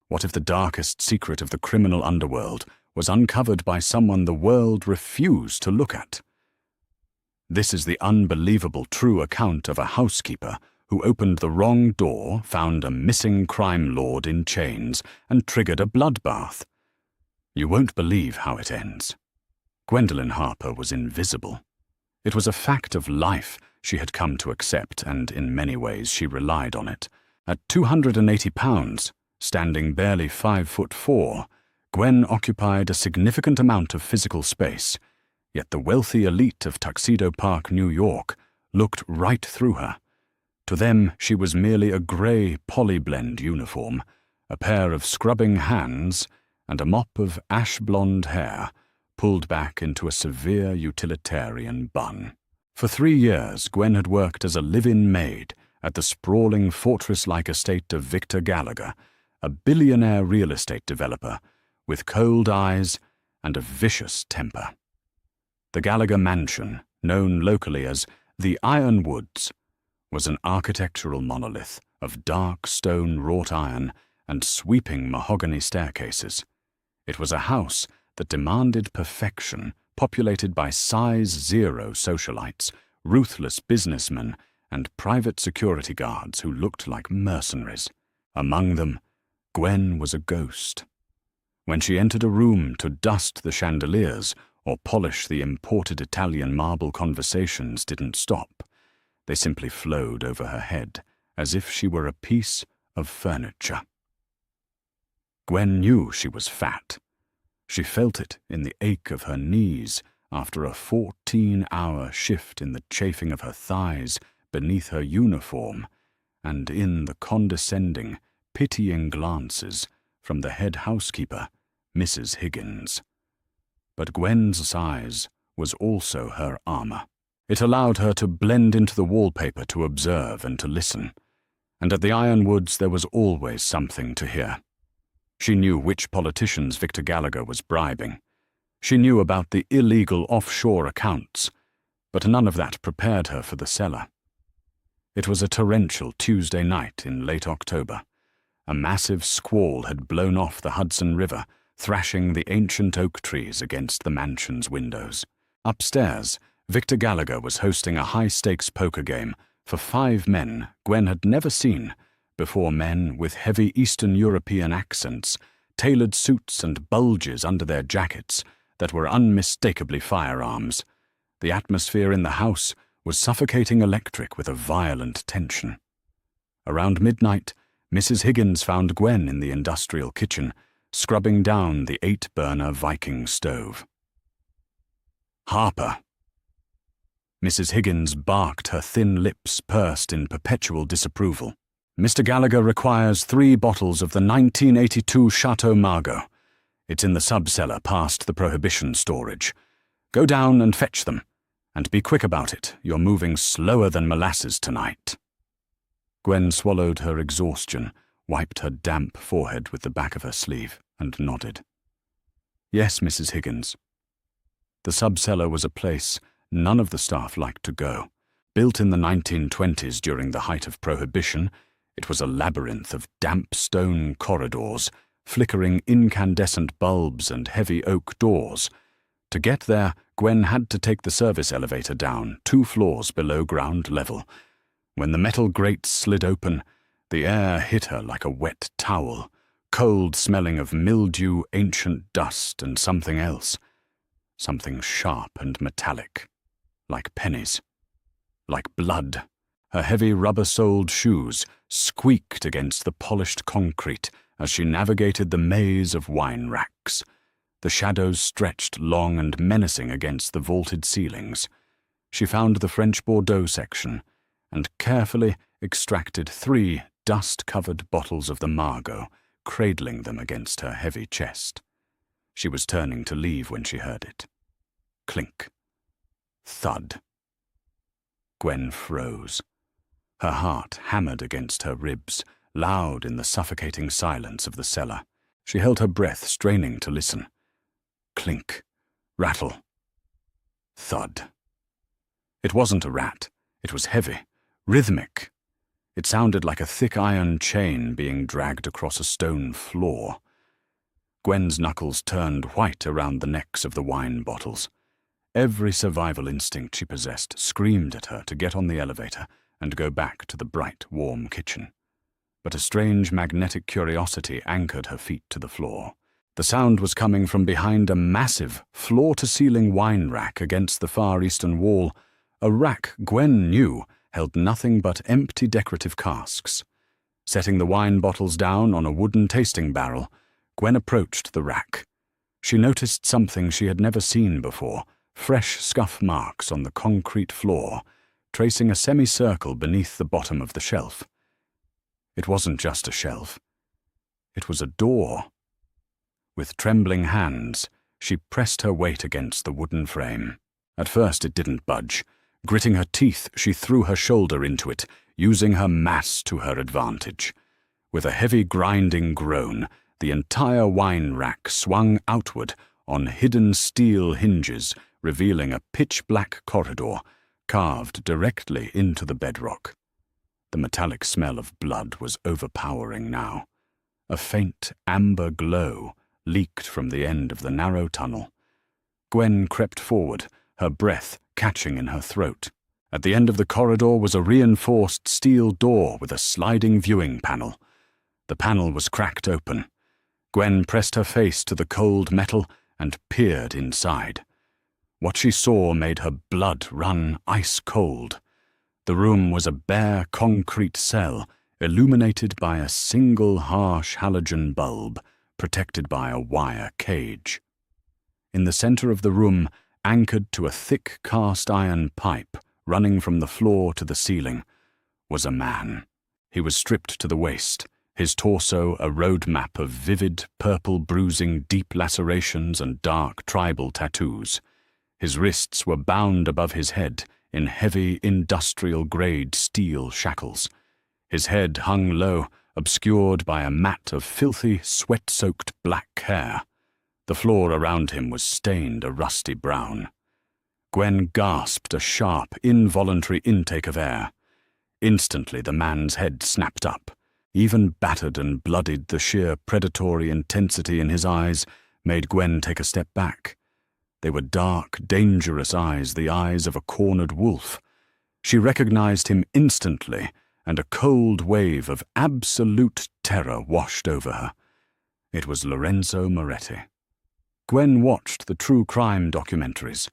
What if the darkest secret of the criminal underworld was uncovered by someone the world refused to look at? This is the unbelievable true account of a housekeeper who opened the wrong door, found a missing crime lord in chains, and triggered a bloodbath. You won't believe how it ends. Gwendolyn Harper was invisible. It was a fact of life she had come to accept, and in many ways she relied on it. At 280 pounds, standing barely 5'4", Gwen occupied a significant amount of physical space, yet the wealthy elite of Tuxedo Park, New York, looked right through her. To them, she was merely a grey polyblend uniform, a pair of scrubbing hands, and a mop of ash-blonde hair, pulled back into a severe utilitarian bun. For 3 years, Gwen had worked as a live-in maid at the sprawling fortress-like estate of Victor Gallagher, a billionaire real estate developer with cold eyes and a vicious temper. The Gallagher mansion, known locally as the Ironwoods, was an architectural monolith of dark stone wrought iron and sweeping mahogany staircases. It was a house that demanded perfection, populated by size-zero socialites, ruthless businessmen, and private security guards who looked like mercenaries. Among them, Gwen was a ghost. When she entered a room to dust the chandeliers or polish the imported Italian marble, conversations didn't stop. They simply flowed over her head, as if she were a piece of furniture. Gwen knew she was fat. She felt it in the ache of her knees after a 14-hour shift, in the chafing of her thighs beneath her uniform, and in the condescending, pitying glances from the head housekeeper, Mrs. Higgins. But Gwen's size was also her armor. It allowed her to blend into the wallpaper, to observe and to listen. And at the Ironwoods there was always something to hear. She knew which politicians Victor Gallagher was bribing. She knew about the illegal offshore accounts, but none of that prepared her for the cellar. It was a torrential Tuesday night in late October. A massive squall had blown off the Hudson River, thrashing the ancient oak trees against the mansion's windows. Upstairs, Victor Gallagher was hosting a high-stakes poker game for 5 men Gwen had never seen before, men with heavy Eastern European accents, tailored suits and bulges under their jackets that were unmistakably firearms. The atmosphere in the house was suffocating electric with a violent tension. Around midnight, Mrs. Higgins found Gwen in the industrial kitchen, scrubbing down the 8-burner Viking stove. "Harper." Mrs. Higgins barked, her thin lips pursed in perpetual disapproval. "Mr. Gallagher requires 3 bottles of the 1982 Chateau Margaux. It's in the sub-cellar past the prohibition storage. Go down and fetch them, and be quick about it. You're moving slower than molasses tonight." Gwen swallowed her exhaustion, wiped her damp forehead with the back of her sleeve, and nodded. "Yes, Mrs. Higgins." The sub-cellar was a place none of the staff liked to go. Built in the 1920s during the height of Prohibition, it was a labyrinth of damp stone corridors, flickering incandescent bulbs and heavy oak doors. To get there, Gwen had to take the service elevator down 2 floors below ground level. When the metal grates slid open, the air hit her like a wet towel, cold, smelling of mildew, ancient dust, and something else. Something sharp and metallic, like pennies, like blood. Her heavy rubber-soled shoes squeaked against the polished concrete as she navigated the maze of wine racks. The shadows stretched long and menacing against the vaulted ceilings. She found the French Bordeaux section and carefully extracted 3 dust-covered bottles of the Margaux, cradling them against her heavy chest. She was turning to leave when she heard it. Clink. Thud. Gwen froze. Her heart hammered against her ribs, loud in the suffocating silence of the cellar. She held her breath, straining to listen. Clink. Rattle. Thud. It wasn't a rat. It was heavy, rhythmic. It sounded like a thick iron chain being dragged across a stone floor. Gwen's knuckles turned white around the necks of the wine bottles. Every survival instinct she possessed screamed at her to get on the elevator and go back to the bright, warm kitchen. But a strange magnetic curiosity anchored her feet to the floor. The sound was coming from behind a massive, floor-to-ceiling wine rack against the far eastern wall, a rack Gwen knew held nothing but empty decorative casks. Setting the wine bottles down on a wooden tasting barrel, Gwen approached the rack. She noticed something she had never seen before, fresh scuff marks on the concrete floor, tracing a semicircle beneath the bottom of the shelf. It wasn't just a shelf. It was a door. With trembling hands, she pressed her weight against the wooden frame. At first it didn't budge. Gritting her teeth, she threw her shoulder into it, using her mass to her advantage. With a heavy grinding groan, the entire wine rack swung outward on hidden steel hinges, revealing a pitch-black corridor carved directly into the bedrock. The metallic smell of blood was overpowering now. A faint amber glow leaked from the end of the narrow tunnel. Gwen crept forward, her breath catching in her throat. At the end of the corridor was a reinforced steel door with a sliding viewing panel. The panel was cracked open. Gwen pressed her face to the cold metal and peered inside. What she saw made her blood run ice cold. The room was a bare concrete cell, illuminated by a single harsh halogen bulb, protected by a wire cage. In the center of the room, anchored to a thick cast-iron pipe running from the floor to the ceiling, was a man. He was stripped to the waist, his torso a road map of vivid, purple bruising, deep lacerations and dark tribal tattoos. His wrists were bound above his head in heavy, industrial-grade steel shackles. His head hung low, obscured by a mat of filthy, sweat-soaked black hair. The floor around him was stained a rusty brown. Gwen gasped a sharp, involuntary intake of air. Instantly the man's head snapped up. Even battered and bloodied, the sheer predatory intensity in his eyes made Gwen take a step back. They were dark, dangerous eyes, the eyes of a cornered wolf. She recognized him instantly, and a cold wave of absolute terror washed over her. It was Lorenzo Moretti. Gwen watched the true crime documentaries.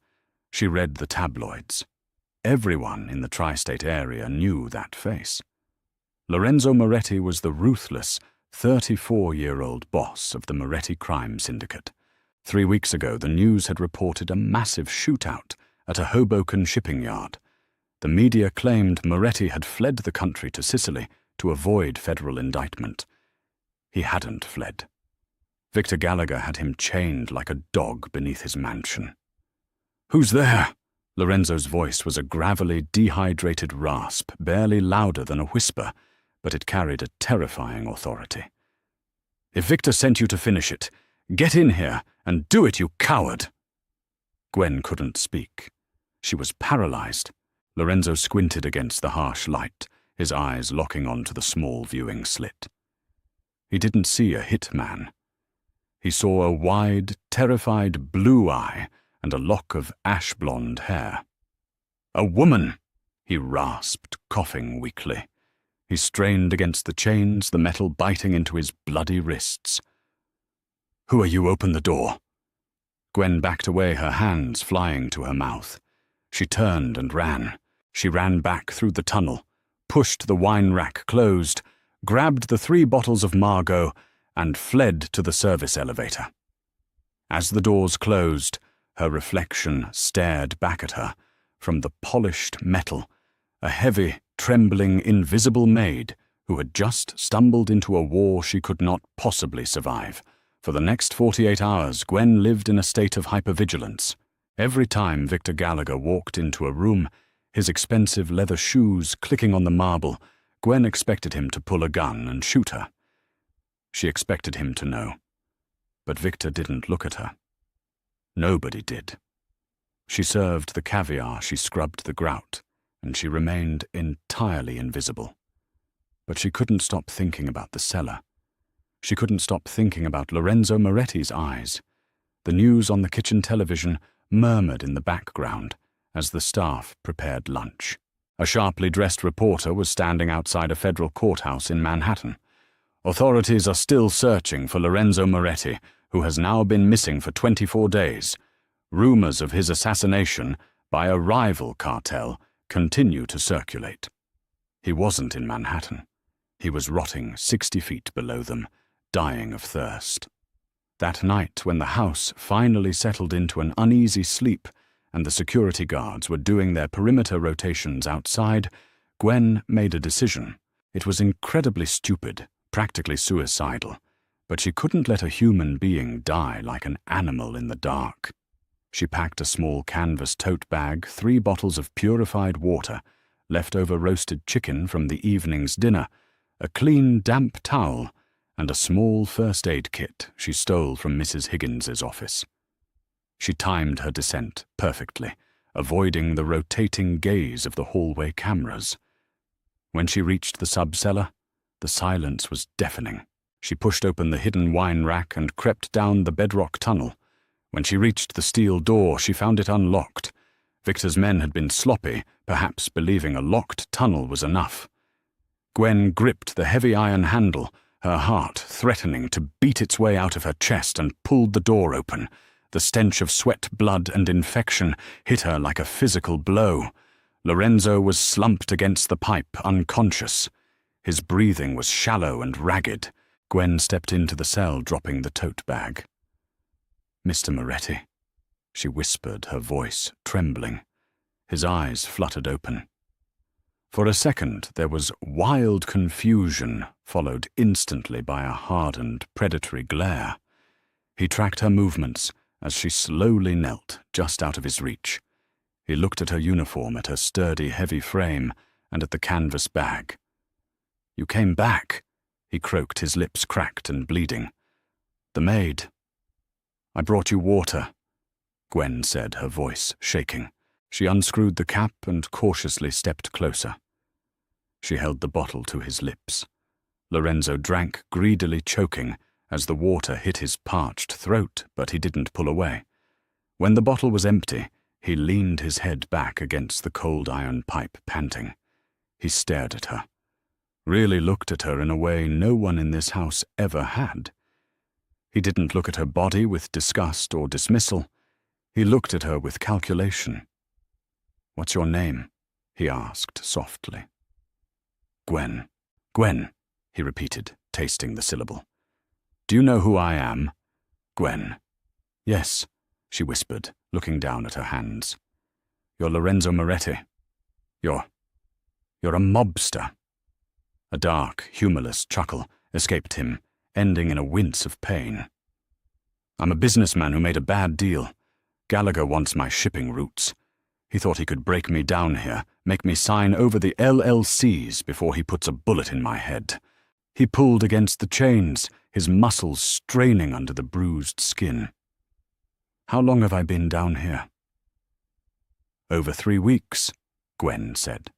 She read the tabloids. Everyone in the tri-state area knew that face. Lorenzo Moretti was the ruthless, 34-year-old boss of the Moretti crime syndicate. 3 weeks ago, the news had reported a massive shootout at a Hoboken shipping yard. The media claimed Moretti had fled the country to Sicily to avoid federal indictment. He hadn't fled. Victor Gallagher had him chained like a dog beneath his mansion. "Who's there?" Lorenzo's voice was a gravelly, dehydrated rasp, barely louder than a whisper, but it carried a terrifying authority. "If Victor sent you to finish it, get in here and do it, you coward!" Gwen couldn't speak. She was paralyzed. Lorenzo squinted against the harsh light, his eyes locking onto the small viewing slit. He didn't see a hitman. He saw a wide, terrified blue eye and a lock of ash-blonde hair. "A woman!" he rasped, coughing weakly. He strained against the chains, the metal biting into his bloody wrists. "Who are you? Open the door." Gwen backed away, her hands flying to her mouth. She turned and ran. She ran back through the tunnel, pushed the wine rack closed, grabbed the 3 bottles of Margot, and fled to the service elevator. As the doors closed, her reflection stared back at her from the polished metal, a heavy, trembling, invisible maid who had just stumbled into a war she could not possibly survive. For the next 48 hours, Gwen lived in a state of hypervigilance. Every time Victor Gallagher walked into a room, his expensive leather shoes clicking on the marble, Gwen expected him to pull a gun and shoot her. She expected him to know. But Victor didn't look at her. Nobody did. She served the caviar, she scrubbed the grout, and she remained entirely invisible. But she couldn't stop thinking about the cellar. She couldn't stop thinking about Lorenzo Moretti's eyes. The news on the kitchen television murmured in the background as the staff prepared lunch. A sharply dressed reporter was standing outside a federal courthouse in Manhattan. Authorities are still searching for Lorenzo Moretti, who has now been missing for 24 days. Rumors of his assassination by a rival cartel continue to circulate. He wasn't in Manhattan. He was rotting 60 feet below them, dying of thirst. That night, when the house finally settled into an uneasy sleep and the security guards were doing their perimeter rotations outside, Gwen made a decision. It was incredibly stupid, practically suicidal, but she couldn't let a human being die like an animal in the dark. She packed a small canvas tote bag, 3 bottles of purified water, leftover roasted chicken from the evening's dinner, a clean, damp towel, and a small first aid kit she stole from Mrs. Higgins's office. She timed her descent perfectly, avoiding the rotating gaze of the hallway cameras. When she reached the sub-cellar, the silence was deafening. She pushed open the hidden wine rack and crept down the bedrock tunnel. When she reached the steel door, she found it unlocked. Victor's men had been sloppy, perhaps believing a locked tunnel was enough. Gwen gripped the heavy iron handle, her heart threatening to beat its way out of her chest, and pulled the door open. The stench of sweat, blood, and infection hit her like a physical blow. Lorenzo was slumped against the pipe, unconscious. His breathing was shallow and ragged. Gwen stepped into the cell, dropping the tote bag. "Mr. Moretti," she whispered, her voice trembling. His eyes fluttered open. For a second there was wild confusion, followed instantly by a hardened, predatory glare. He tracked her movements as she slowly knelt just out of his reach. He looked at her uniform, at her sturdy, heavy frame, and at the canvas bag. "You came back," he croaked, his lips cracked and bleeding. "The maid." "I brought you water," Gwen said, her voice shaking. She unscrewed the cap and cautiously stepped closer. She held the bottle to his lips. Lorenzo drank, greedily choking, as the water hit his parched throat, but he didn't pull away. When the bottle was empty, he leaned his head back against the cold iron pipe, panting. He stared at her. Really looked at her in a way no one in this house ever had. He didn't look at her body with disgust or dismissal. He looked at her with calculation. "What's your name?" he asked softly. "Gwen." "Gwen," he repeated, tasting the syllable. "Do you know who I am?" "Gwen." "Yes," she whispered, looking down at her hands. "You're Lorenzo Moretti. You're a mobster." A dark, humorless chuckle escaped him, ending in a wince of pain. "I'm a businessman who made a bad deal. Gallagher wants my shipping routes. He thought he could break me down here, make me sign over the LLCs before he puts a bullet in my head." He pulled against the chains, his muscles straining under the bruised skin. "How long have I been down here?" "Over 3 weeks," Gwen said.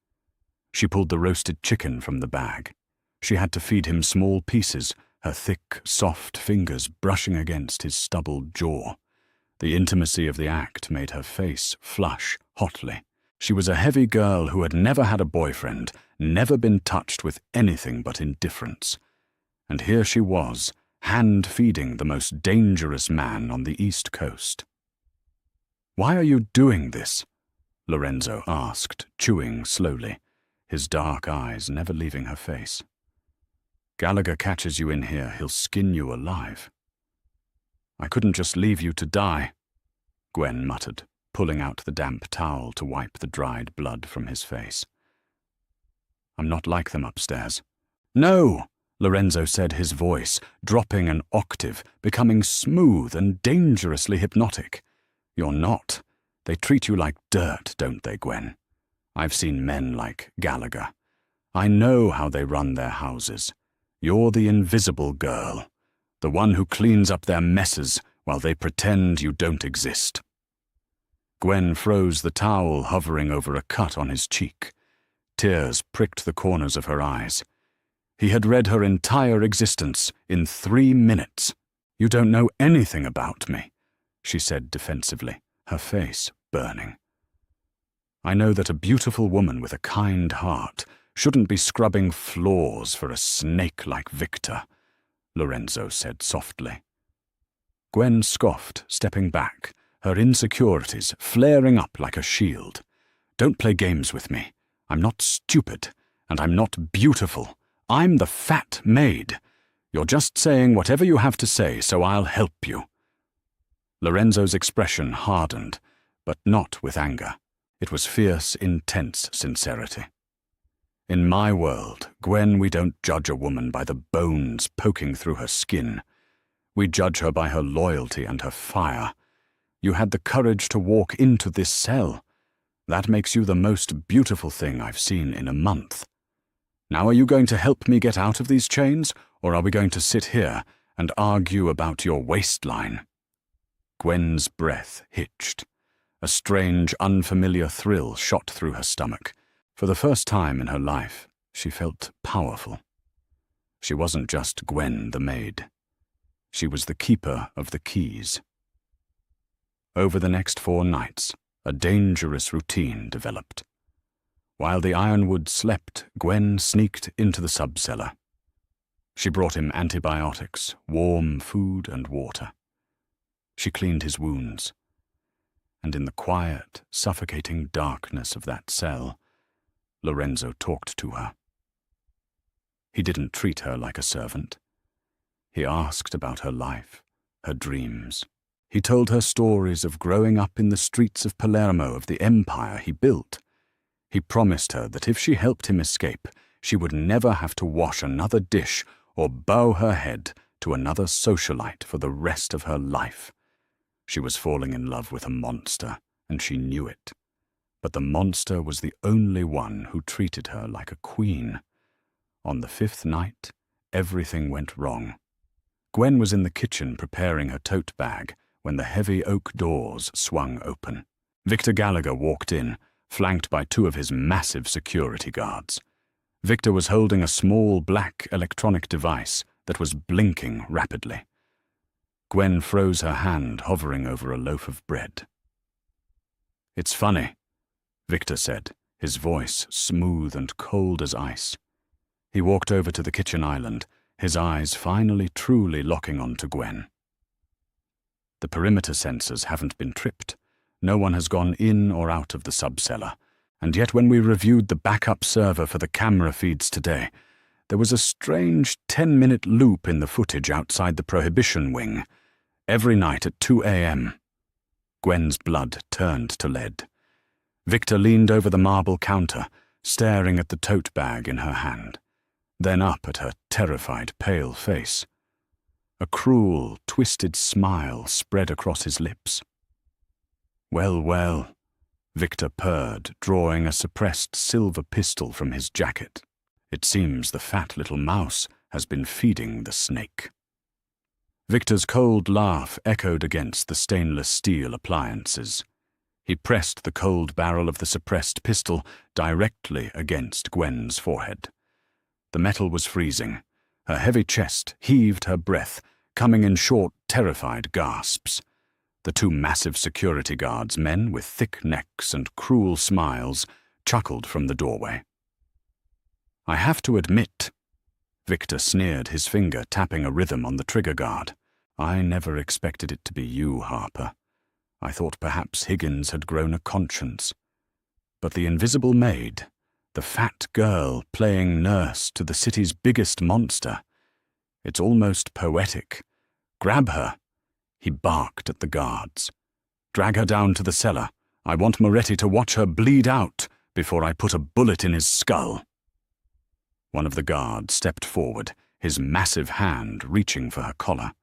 She pulled the roasted chicken from the bag. She had to feed him small pieces, her thick, soft fingers brushing against his stubbled jaw. The intimacy of the act made her face flush hotly. She was a heavy girl who had never had a boyfriend, never been touched with anything but indifference. And here she was, hand-feeding the most dangerous man on the East Coast. "Why are you doing this?" Lorenzo asked, chewing slowly, his dark eyes never leaving her face. "Gallagher catches you in here, he'll skin you alive." "I couldn't just leave you to die," Gwen muttered, pulling out the damp towel to wipe the dried blood from his face. "I'm not like them upstairs." "No," Lorenzo said, his voice dropping an octave, becoming smooth and dangerously hypnotic. "You're not. They treat you like dirt, don't they, Gwen? I've seen men like Gallagher. I know how they run their houses. You're the invisible girl, the one who cleans up their messes while they pretend you don't exist." Gwen froze the towel hovering over a cut on his cheek. Tears pricked the corners of her eyes. He had read her entire existence in 3 minutes. "You don't know anything about me," she said defensively, her face burning. "I know that a beautiful woman with a kind heart shouldn't be scrubbing floors for a snake like Victor," Lorenzo said softly. Gwen scoffed, stepping back, her insecurities flaring up like a shield. "Don't play games with me. I'm not stupid, and I'm not beautiful. I'm the fat maid. You're just saying whatever you have to say, so I'll help you." Lorenzo's expression hardened, but not with anger. It was fierce, intense sincerity. "In my world, Gwen, we don't judge a woman by the bones poking through her skin. We judge her by her loyalty and her fire. You had the courage to walk into this cell. That makes you the most beautiful thing I've seen in a month. Now are you going to help me get out of these chains, or are we going to sit here and argue about your waistline?" Gwen's breath hitched. A strange, unfamiliar thrill shot through her stomach. For the first time in her life, she felt powerful. She wasn't just Gwen the maid. She was the keeper of the keys. Over the next 4 nights, a dangerous routine developed. While the Ironwood slept, Gwen sneaked into the sub-cellar. She brought him antibiotics, warm food and water. She cleaned his wounds. And in the quiet, suffocating darkness of that cell, Lorenzo talked to her. He didn't treat her like a servant. He asked about her life, her dreams. He told her stories of growing up in the streets of Palermo, of the empire he built. He promised her that if she helped him escape, she would never have to wash another dish or bow her head to another socialite for the rest of her life. She was falling in love with a monster, and she knew it. But the monster was the only one who treated her like a queen. On the 5th night, everything went wrong. Gwen was in the kitchen preparing her tote bag when the heavy oak doors swung open. Victor Gallagher walked in, flanked by 2 of his massive security guards. Victor was holding a small black electronic device that was blinking rapidly. Gwen froze her hand, hovering over a loaf of bread. "It's funny," Victor said, his voice smooth and cold as ice. He walked over to the kitchen island, his eyes finally truly locking onto Gwen. "The perimeter sensors haven't been tripped. No one has gone in or out of the sub-cellar, and yet when we reviewed the backup server for the camera feeds today, there was a strange 10-minute loop in the footage outside the Prohibition wing, every night at 2 a.m. Gwen's blood turned to lead. Victor leaned over the marble counter, staring at the tote bag in her hand, then up at her terrified, pale face. A cruel, twisted smile spread across his lips. "Well, well," Victor purred, drawing a suppressed silver pistol from his jacket. "It seems the fat little mouse has been feeding the snake." Victor's cold laugh echoed against the stainless steel appliances. He pressed the cold barrel of the suppressed pistol directly against Gwen's forehead. The metal was freezing. Her heavy chest heaved her breath, coming in short, terrified gasps. The 2 massive security guards, men with thick necks and cruel smiles, chuckled from the doorway. "I have to admit," Victor sneered, his finger tapping a rhythm on the trigger guard, "I never expected it to be you, Harper. I thought perhaps Higgins had grown a conscience. But the invisible maid, the fat girl playing nurse to the city's biggest monster, it's almost poetic. Grab her." He barked at the guards. "Drag her down to the cellar. I want Moretti to watch her bleed out before I put a bullet in his skull." One of the guards stepped forward, his massive hand reaching for her collar.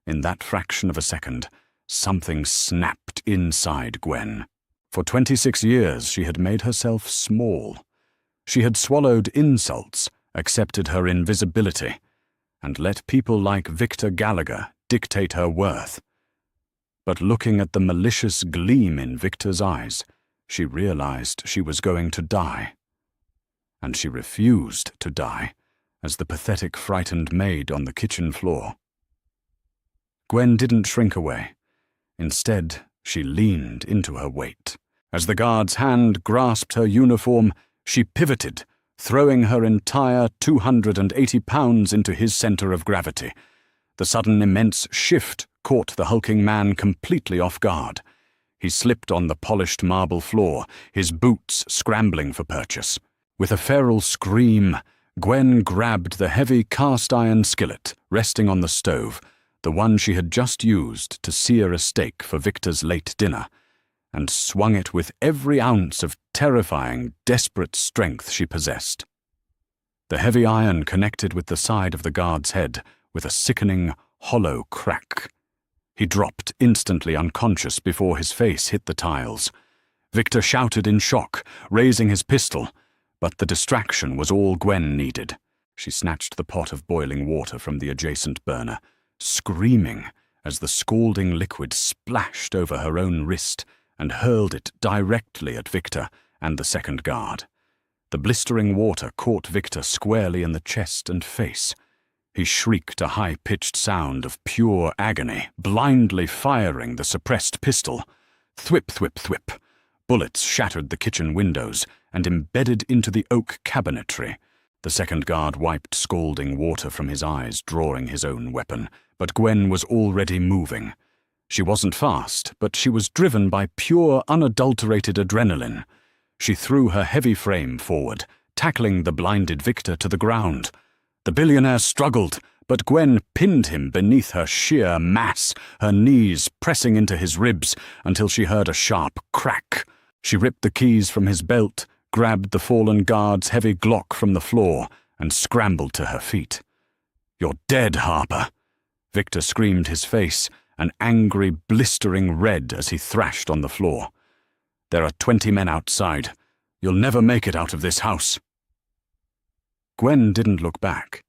In that fraction of a second, something snapped inside Gwen. For 26 years, she had made herself small. She had swallowed insults, accepted her invisibility, and let people like Victor Gallagher dictate her worth. But looking at the malicious gleam in Victor's eyes, she realized she was going to die. And she refused to die, as the pathetic, frightened maid on the kitchen floor. Gwen didn't shrink away. Instead, she leaned into her weight. As the guard's hand grasped her uniform, she pivoted, throwing her entire 280 pounds into his center of gravity. The sudden immense shift caught the hulking man completely off guard. He slipped on the polished marble floor, his boots scrambling for purchase. With a feral scream, Gwen grabbed the heavy cast-iron skillet resting on the stove, the one she had just used to sear a steak for Victor's late dinner, and swung it with every ounce of terrifying, desperate strength she possessed. The heavy iron connected with the side of the guard's head with a sickening, hollow crack. He dropped instantly unconscious before his face hit the tiles. Victor shouted in shock, raising his pistol, but the distraction was all Gwen needed. She snatched the pot of boiling water from the adjacent burner, screaming as the scalding liquid splashed over her own wrist and hurled it directly at Victor and the second guard. The blistering water caught Victor squarely in the chest and face. He shrieked a high-pitched sound of pure agony, blindly firing the suppressed pistol. Thwip, thwip, thwip. Bullets shattered the kitchen windows and embedded into the oak cabinetry. The second guard wiped scalding water from his eyes, drawing his own weapon, but Gwen was already moving. She wasn't fast, but she was driven by pure, unadulterated adrenaline. She threw her heavy frame forward, tackling the blinded Victor to the ground. The billionaire struggled, but Gwen pinned him beneath her sheer mass, her knees pressing into his ribs until she heard a sharp crack. She ripped the keys from his belt, grabbed the fallen guard's heavy Glock from the floor, and scrambled to her feet. "You're dead, Harper!" Victor screamed, his face an angry, blistering red as he thrashed on the floor. "There are 20 men outside. You'll never make it out of this house." Gwen didn't look back.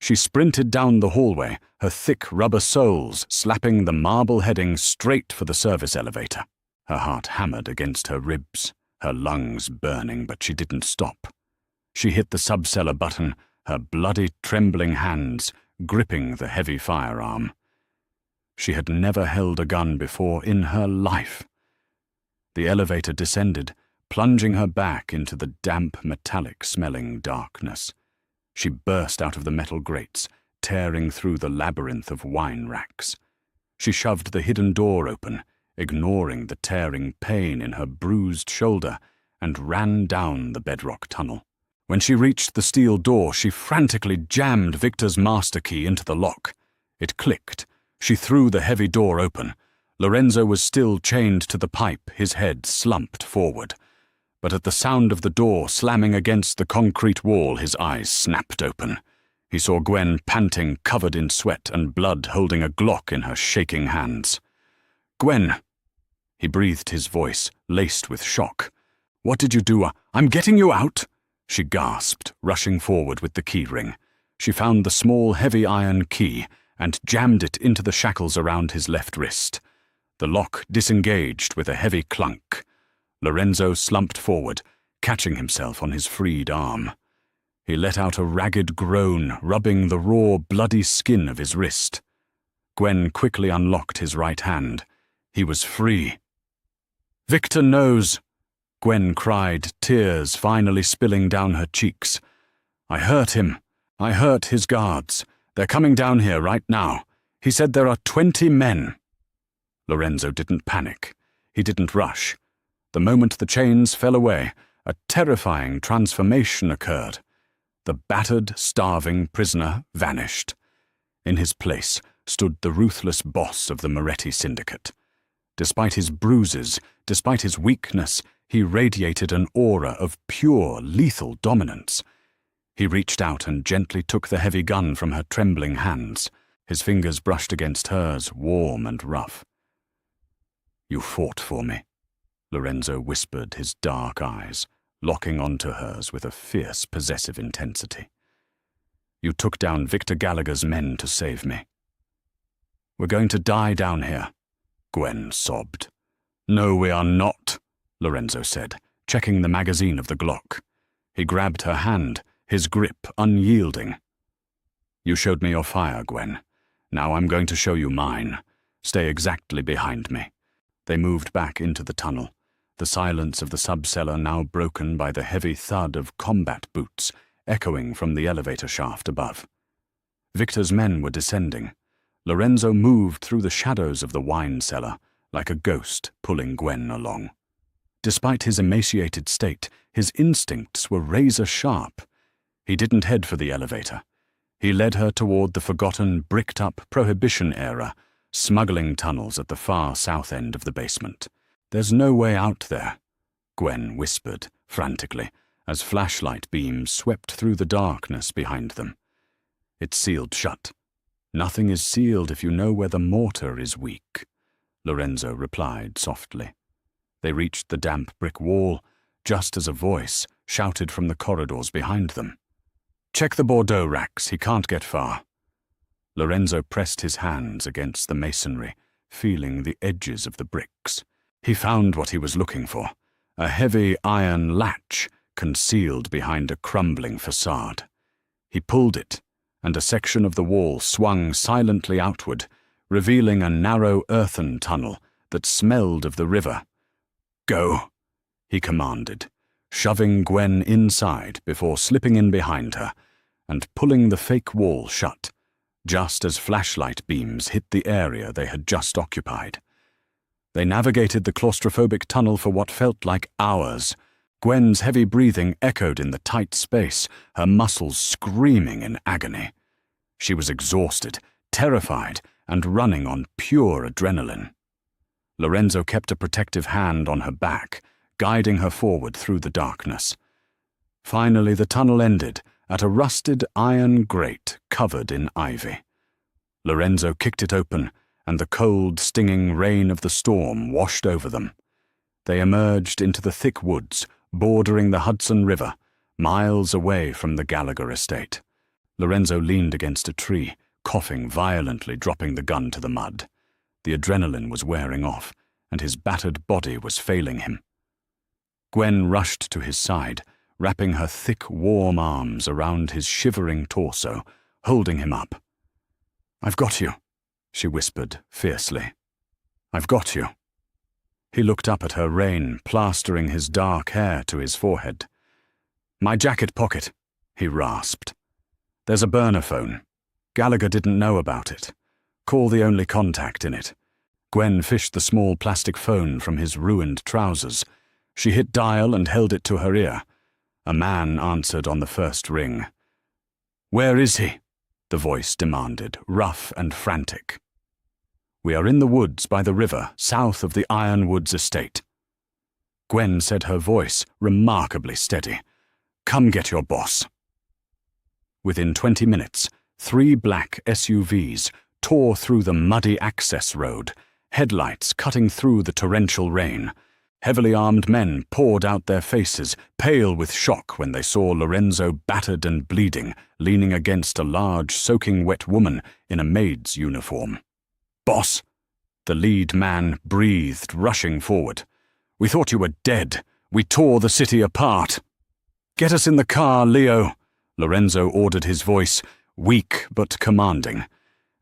She sprinted down the hallway, her thick rubber soles slapping the marble heading straight for the service elevator. Her heart hammered against her ribs, her lungs burning, but she didn't stop. She hit the subcellar button, her bloody, trembling hands gripping the heavy firearm. She had never held a gun before in her life. The elevator descended, plunging her back into the damp, metallic-smelling darkness. She burst out of the metal grates, tearing through the labyrinth of wine racks. She shoved the hidden door open, ignoring the tearing pain in her bruised shoulder, and ran down the bedrock tunnel. When she reached the steel door, she frantically jammed Victor's master key into the lock. It clicked. She threw the heavy door open. Lorenzo was still chained to the pipe, his head slumped forward. But at the sound of the door slamming against the concrete wall, his eyes snapped open. He saw Gwen panting, covered in sweat and blood, holding a Glock in her shaking hands. "Gwen!" He breathed, his voice laced with shock. "What did you do? I'm getting you out!" She gasped, rushing forward with the key ring. She found the small, heavy iron key and jammed it into the shackles around his left wrist. The lock disengaged with a heavy clunk. Lorenzo slumped forward, catching himself on his freed arm. He let out a ragged groan, rubbing the raw, bloody skin of his wrist. Gwen quickly unlocked his right hand. He was free. "Victor knows!" Gwen cried, tears finally spilling down her cheeks. "I hurt him. I hurt his guards. They're coming down here right now. He said there are 20 men." Lorenzo didn't panic. He didn't rush. The moment the chains fell away, a terrifying transformation occurred. The battered, starving prisoner vanished. In his place stood the ruthless boss of the Moretti Syndicate. Despite his bruises, despite his weakness, he radiated an aura of pure, lethal dominance. He reached out and gently took the heavy gun from her trembling hands. His fingers brushed against hers, warm and rough. "You fought for me," Lorenzo whispered, his dark eyes locking onto hers with a fierce, possessive intensity. "You took down Victor Gallagher's men to save me." "We're going to die down here," Gwen sobbed. "No, we are not," Lorenzo said, checking the magazine of the Glock. He grabbed her hand, his grip unyielding. "You showed me your fire, Gwen. Now I'm going to show you mine. Stay exactly behind me." They moved back into the tunnel, the silence of the sub-cellar now broken by the heavy thud of combat boots echoing from the elevator shaft above. Victor's men were descending. Lorenzo moved through the shadows of the wine cellar like a ghost pulling Gwen along. Despite his emaciated state, his instincts were razor-sharp. He didn't head for the elevator. He led her toward the forgotten, bricked-up Prohibition era, smuggling tunnels at the far south end of the basement. "There's no way out there," Gwen whispered frantically, as flashlight beams swept through the darkness behind them. "It's sealed shut." "Nothing is sealed if you know where the mortar is weak," Lorenzo replied softly. They reached the damp brick wall, just as a voice shouted from the corridors behind them. "Check the Bordeaux racks, he can't get far." Lorenzo pressed his hands against the masonry, feeling the edges of the bricks. He found what he was looking for, a heavy iron latch concealed behind a crumbling facade. He pulled it, and a section of the wall swung silently outward, revealing a narrow earthen tunnel that smelled of the river. "Go," he commanded, shoving Gwen inside before slipping in behind her and pulling the fake wall shut, just as flashlight beams hit the area they had just occupied. They navigated the claustrophobic tunnel for what felt like hours. Gwen's heavy breathing echoed in the tight space, her muscles screaming in agony. She was exhausted, terrified, and running on pure adrenaline. Lorenzo kept a protective hand on her back, guiding her forward through the darkness. Finally, the tunnel ended at a rusted iron grate covered in ivy. Lorenzo kicked it open, and the cold, stinging rain of the storm washed over them. They emerged into the thick woods, bordering the Hudson River, miles away from the Gallagher estate. Lorenzo leaned against a tree, coughing violently, dropping the gun to the mud. The adrenaline was wearing off, and his battered body was failing him. Gwen rushed to his side, wrapping her thick, warm arms around his shivering torso, holding him up. "I've got you," she whispered fiercely. "I've got you." He looked up at her, rain plastering his dark hair to his forehead. "My jacket pocket," he rasped. "There's a burner phone. Gallagher didn't know about it. Call the only contact in it." Gwen fished the small plastic phone from his ruined trousers. She hit dial and held it to her ear. A man answered on the first ring. "Where is he?" the voice demanded, rough and frantic. "We are in the woods by the river, south of the Ironwoods estate." Gwen said, her voice remarkably steady. "Come get your boss." Within 20 minutes, 3 black SUVs tore through the muddy access road, headlights cutting through the torrential rain. Heavily armed men poured out their faces, pale with shock when they saw Lorenzo battered and bleeding, leaning against a large, soaking wet woman in a maid's uniform. "Boss," the lead man breathed, rushing forward. "We thought you were dead. We tore the city apart." "Get us in the car, Leo," Lorenzo ordered, his voice weak but commanding.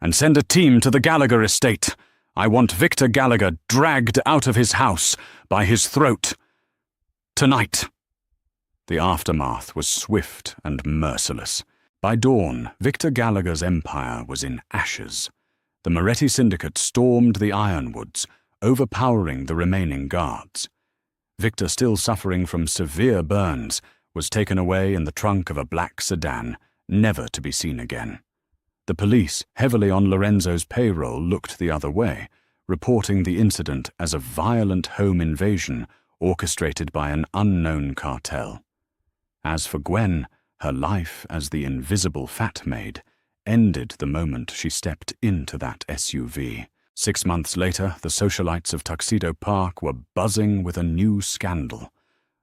"And send a team to the Gallagher estate. I want Victor Gallagher dragged out of his house by his throat. Tonight." The aftermath was swift and merciless. By dawn, Victor Gallagher's empire was in ashes. The Moretti Syndicate stormed the Ironwoods, overpowering the remaining guards. Victor, still suffering from severe burns, was taken away in the trunk of a black sedan, never to be seen again. The police, heavily on Lorenzo's payroll, looked the other way, reporting the incident as a violent home invasion orchestrated by an unknown cartel. As for Gwen, her life as the invisible Fat Maid ended the moment she stepped into that SUV. 6 months later, the socialites of Tuxedo Park were buzzing with a new scandal.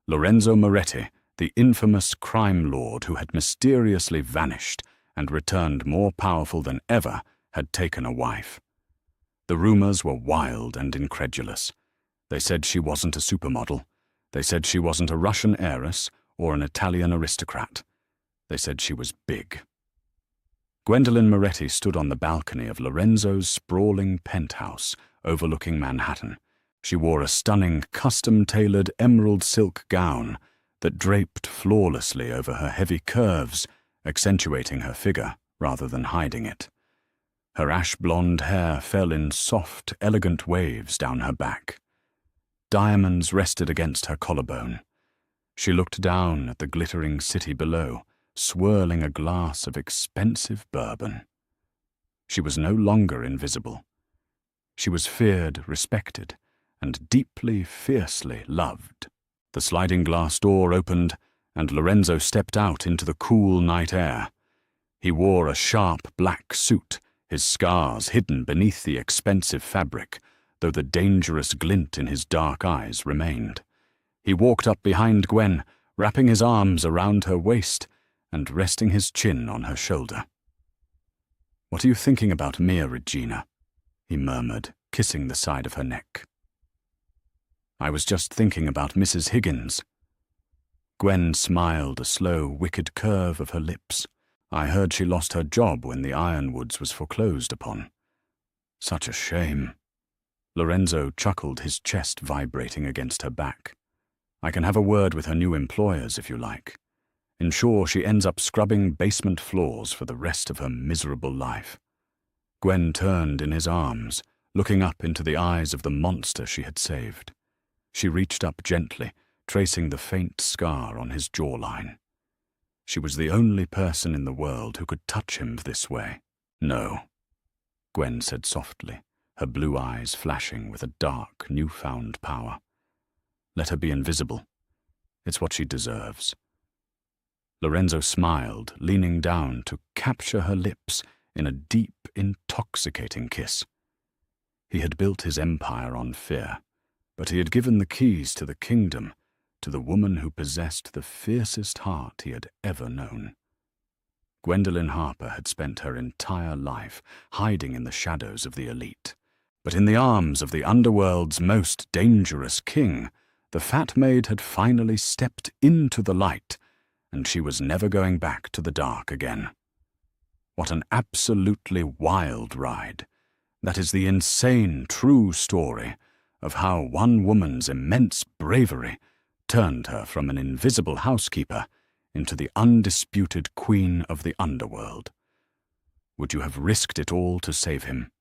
Lorenzo Moretti, the infamous crime lord who had mysteriously vanished and returned more powerful than ever, had taken a wife. The rumors were wild and incredulous. They said she wasn't a supermodel. They said she wasn't a Russian heiress or an Italian aristocrat. They said she was big. Gwendolyn Moretti stood on the balcony of Lorenzo's sprawling penthouse overlooking Manhattan. She wore a stunning, custom-tailored emerald silk gown that draped flawlessly over her heavy curves, accentuating her figure rather than hiding it. Her ash-blonde hair fell in soft, elegant waves down her back. Diamonds rested against her collarbone. She looked down at the glittering city below, swirling a glass of expensive bourbon. She was no longer invisible. She was feared, respected, and deeply, fiercely loved. The sliding glass door opened, and Lorenzo stepped out into the cool night air. He wore a sharp black suit, his scars hidden beneath the expensive fabric, though the dangerous glint in his dark eyes remained. He walked up behind Gwen, wrapping his arms around her waist and resting his chin on her shoulder. "What are you thinking about, Mia Regina?" he murmured, kissing the side of her neck. "I was just thinking about Mrs. Higgins." Gwen smiled, a slow, wicked curve of her lips. "I heard she lost her job when the Ironwoods was foreclosed upon. Such a shame." Lorenzo chuckled, his chest vibrating against her back. "I can have a word with her new employers if you like. Ensure she ends up scrubbing basement floors for the rest of her miserable life." Gwen turned in his arms, looking up into the eyes of the monster she had saved. She reached up gently, tracing the faint scar on his jawline. She was the only person in the world who could touch him this way. "No," Gwen said softly, her blue eyes flashing with a dark, newfound power. "Let her be invisible. It's what she deserves." Lorenzo smiled, leaning down to capture her lips in a deep, intoxicating kiss. He had built his empire on fear, but he had given the keys to the kingdom to the woman who possessed the fiercest heart he had ever known. Gwendolyn Harper had spent her entire life hiding in the shadows of the elite, but in the arms of the underworld's most dangerous king, the fat maid had finally stepped into the light, and she was never going back to the dark again. What an absolutely wild ride. That is the insane, true story of how one woman's immense bravery turned her from an invisible housekeeper into the undisputed queen of the underworld. Would you have risked it all to save him?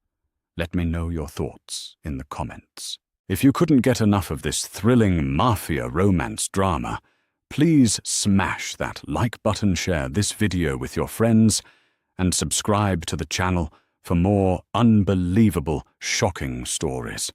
Let me know your thoughts in the comments. If you couldn't get enough of this thrilling Mafia romance drama, please smash that like button, share this video with your friends, and subscribe to the channel for more unbelievable, shocking stories.